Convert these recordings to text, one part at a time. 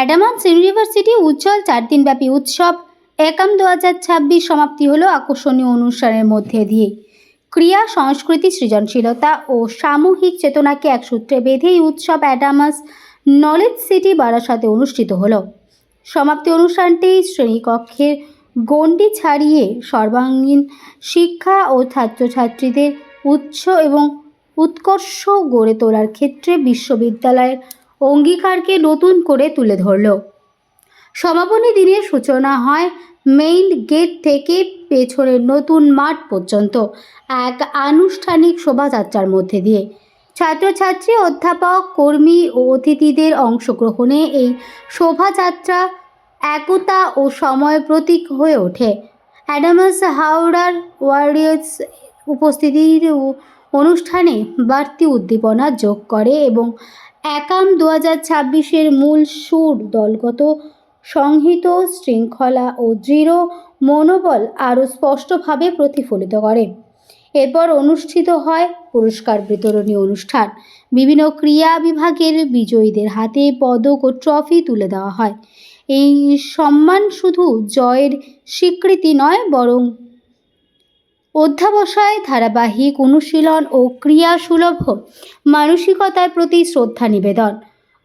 Adamas university উজ্জ্বল 4 দিনব্যাপী উৎসব একাম 2026 সমাপ্তি হলো আকর্ষণীয় অনুষ্ঠানের মধ্যে দিয়ে। ক্রিয়া, সংস্কৃতি, সৃজনশীলতা ও সামূহিক চেতনাকে এক সূত্রে বেঁধে এই উৎসব অ্যাডামাস নলেজ সিটি বারাসাতে অনুষ্ঠিত হলো। সমাপ্তি অনুষ্ঠানটি শ্রেণীকক্ষের গণ্ডি ছাড়িয়ে সর্বাঙ্গীন শিক্ষা ও ছাত্রছাত্রীদের উচ্চ এবং উৎকর্ষ গড়ে তোলার ক্ষেত্রে বিশ্ববিদ্যালয়ের অঙ্গীকারকে নতুন করে তুলে ধরল। সমাপনী দিনের সূচনা হয় মেইন গেট থেকে পেছনের নতুন মাঠ পর্যন্ত এক আনুষ্ঠানিক শোভাযাত্রার মধ্যে দিয়ে। ছাত্রছাত্রী, অধ্যাপক, কর্মী ও অতিথিদের অংশগ্রহণে এই শোভাযাত্রা একতা ও সময়ের প্রতীক হয়ে ওঠে। অ্যাডামাস হাওড়ার ওয়ারিয়র্স উপস্থিতির অনুষ্ঠানে বাড়তি উদ্দীপনা যোগ করে এবং একাম 2026-এর মূল সুর, দলগত সংহিত শৃঙ্খলা ও দৃঢ় মনোবল আরও স্পষ্টভাবে প্রতিফলিত করে। এরপর অনুষ্ঠিত হয় পুরস্কার বিতরণী অনুষ্ঠান। বিভিন্ন ক্রীড়া বিভাগের বিজয়ীদের হাতে পদক ও ট্রফি তুলে দেওয়া হয়। এই সম্মান শুধু জয়ের স্বীকৃতি নয়, বরং অধ্যাবসায়, ধারাবাহিক অনুশীলন ও ক্রিয়াসুলভ মানসিকতার প্রতি শ্রদ্ধা নিবেদন।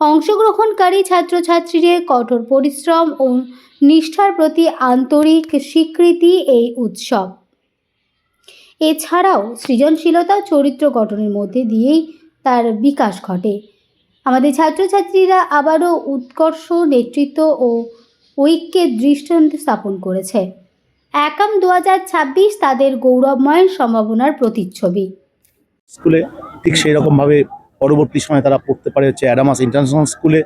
অংশগ্রহণকারী ছাত্রছাত্রীদের কঠোর পরিশ্রম ও নিষ্ঠার প্রতি আন্তরিক স্বীকৃতি এই উৎসব। এছাড়াও সৃজনশীলতা, চরিত্র গঠনের মধ্যে দিয়েই তার বিকাশ ঘটে। আমাদের ছাত্রছাত্রীরা আবারও উৎকর্ষ, নেতৃত্ব ও ঐক্যের দৃষ্টান্ত স্থাপন করেছে। একাম 2026 তাদের গৌরবময় সম্ভাবনার প্রতিচ্ছবি। স্কুলে ঠিক সেই রকমভাবে পরবর্তী সময়ে তারা পড়তে পারে হচ্ছে অ্যাডামাস ইন্টারন্যাশনাল স্কুলে,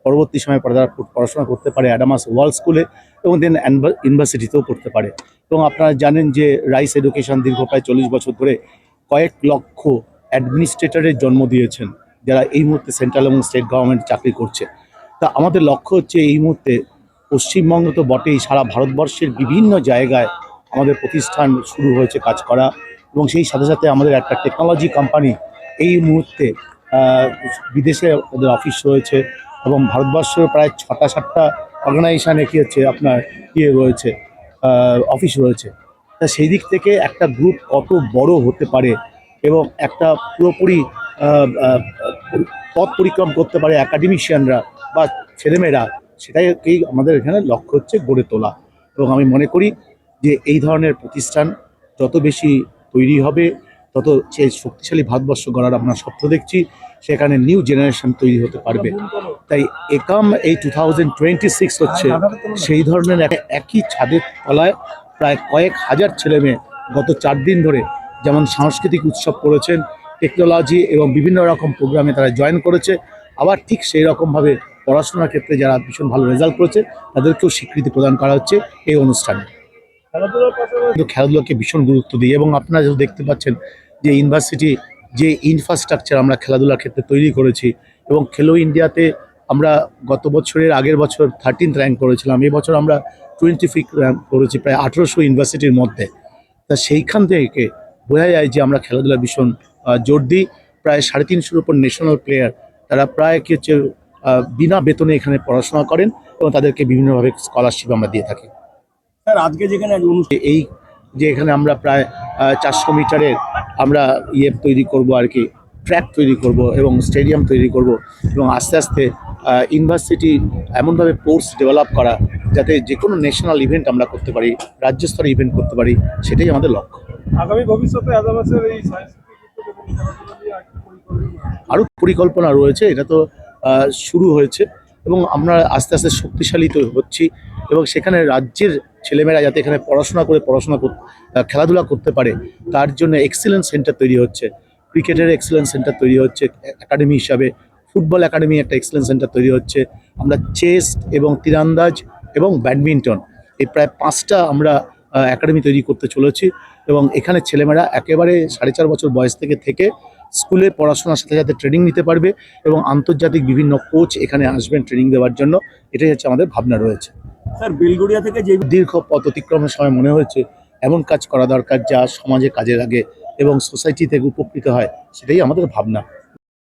পরবর্তী সময়ে তারা পড়াশোনা করতে পারে অ্যাডামাস ওয়ার্ল্ড স্কুলে এবং দেন ইউনিভার্সিটিতেও পড়তে পারে। এবং আপনারা জানেন যে রাইস এডুকেশন দীর্ঘ প্রায় 40 বছর ধরে কয়েক লক্ষ অ্যাডমিনিস্ট্রেটরের জন্ম দিয়েছেন, যারা এই মুহূর্তে সেন্ট্রাল এবং স্টেট গভর্নমেন্ট চাকরি করছে। তা আমাদের লক্ষ্য হচ্ছে এই মুহূর্তে পশ্চিমবঙ্গ তো বটেই, সারা ভারতবর্ষের বিভিন্ন জায়গায় আমাদের প্রতিষ্ঠান শুরু হয়েছে কাজ করা, এবং সেই সাথে সাথে আমাদের একটা টেকনোলজি কোম্পানি এই মুহূর্তে বিদেশে ওদের অফিস রয়েছে এবং ভারতবর্ষের প্রায় 6-7টা অর্গানাইজেশানে কি হচ্ছে আপনার রয়েছে, অফিস রয়েছে। তা সেই দিক থেকে একটা গ্রুপ কত বড় হতে পারে এবং একটা পুরোপুরি পথ পরিক্রম করতে পারে একাডেমিশিয়ানরা বা ছেলেমেয়েরা, সেটাই আমাদের এখানে লক্ষ্য হচ্ছে গড়ে তোলা। এবং আমি মনে করি যে এই ধরনের প্রতিষ্ঠান যত বেশি তৈরি হবে, তত সেই শক্তিশালী ভারতবর্ষ গড়ার আমরা স্বপ্ন দেখছি, সেখানে নিউ জেনারেশন তৈরি হতে পারবে। তাই একাম এই 2026 হচ্ছে সেই ধরনের একই ছাদের তলায় প্রায় কয়েক হাজার ছেলেমেয়ে গত 4 দিন ধরে যেমন সাংস্কৃতিক উৎসব করেছেন, টেকনোলজি এবং বিভিন্ন রকম প্রোগ্রামে তারা জয়েন করেছে, আবার ঠিক সেই রকমভাবে পড়াশোনার ক্ষেত্রে যারা ভীষণ ভালো রেজাল্ট করেছে তাদেরকেও স্বীকৃতি প্রদান করা হচ্ছে এই অনুষ্ঠানে। কিন্তু খেলাধুলাকে ভীষণ গুরুত্ব দিই এবং আপনারা যেহেতু দেখতে পাচ্ছেন যে ইউনিভার্সিটি যে ইনফ্রাস্ট্রাকচার আমরা খেলাধুলার ক্ষেত্রে তৈরি করেছি, এবং খেলো ইন্ডিয়াতে আমরা গত বছরের আগের বছর 13th র্যাঙ্ক করেছিলাম, এই বছর আমরা 25th র্যাঙ্ক করেছি প্রায় 1800 ইউনিভার্সিটির মধ্যে। তা সেইখান থেকে বোঝা যায় যে আমরা খেলাধুলা ভীষণ জোর দিই। প্রায় 350-এর উপর ন্যাশনাল প্লেয়ার তারা প্রায় কি হচ্ছে বিনা বেতনে এখানে পড়াশোনা করেন এবং তাদেরকে বিভিন্নভাবে স্কলারশিপ আমরা দিয়ে থাকি। স্যার, আজকে যেখানে এই যে এখানে আমরা প্রায় 400 মিটারের আমরা তৈরি করব আর কি, ট্র্যাক তৈরি করব এবং স্টেডিয়াম তৈরি করব, এবং আস্তে আস্তে ইউনিভার্সিটি এমনভাবে কোর্স ডেভেলপ করা যাতে যে কোনো ন্যাশনাল ইভেন্ট আমরা করতে পারি, রাজ্য স্তরে ইভেন্ট করতে পারি, সেটাই আমাদের লক্ষ্য। আগামী ভবিষ্যতে আরও পরিকল্পনা রয়েছে, এটা তো শুরু হয়েছে এবং আমরা আস্তে আস্তে শক্তিশালী তো হচ্ছি, এবং সেখানে রাজ্যের ছেলেমেয়েরা যাতে এখানে খেলাধুলা করতে পারে তার জন্য এক্সিলেন্স সেন্টার তৈরি হচ্ছে, ক্রিকেটের এক্সিলেন্স সেন্টার তৈরি হচ্ছে একাডেমি হিসাবে, ফুটবল একাডেমি একটা এক্সিলেন্স সেন্টার তৈরি হচ্ছে, আমরা চেস এবং তীরন্দাজ এবং ব্যাডমিন্টন এই প্রায় 5টা আমরা একাডেমি তৈরি করতে চলেছি, এবং এখানে ছেলেমেয়েরা একেবারে 4.5 বছর বয়স থেকে স্কুলে পড়াশোনার সাথে সাথে ট্রেনিং নিতে পারবে এবং আন্তর্জাতিক বিভিন্ন কোচ এখানে আসবেন ট্রেনিং দেওয়ার জন্য। এটাই হচ্ছে আমাদের ভাবনা রয়েছে। স্যার, বেলগড়িয়া থেকে যে দীর্ঘ পথ অতিক্রমের সময় মনে হয়েছে এমন কাজ করা দরকার যা সমাজে কাজে লাগে এবং সোসাইটি থেকে উপকৃত হয়, সেটাই আমাদের ভাবনা।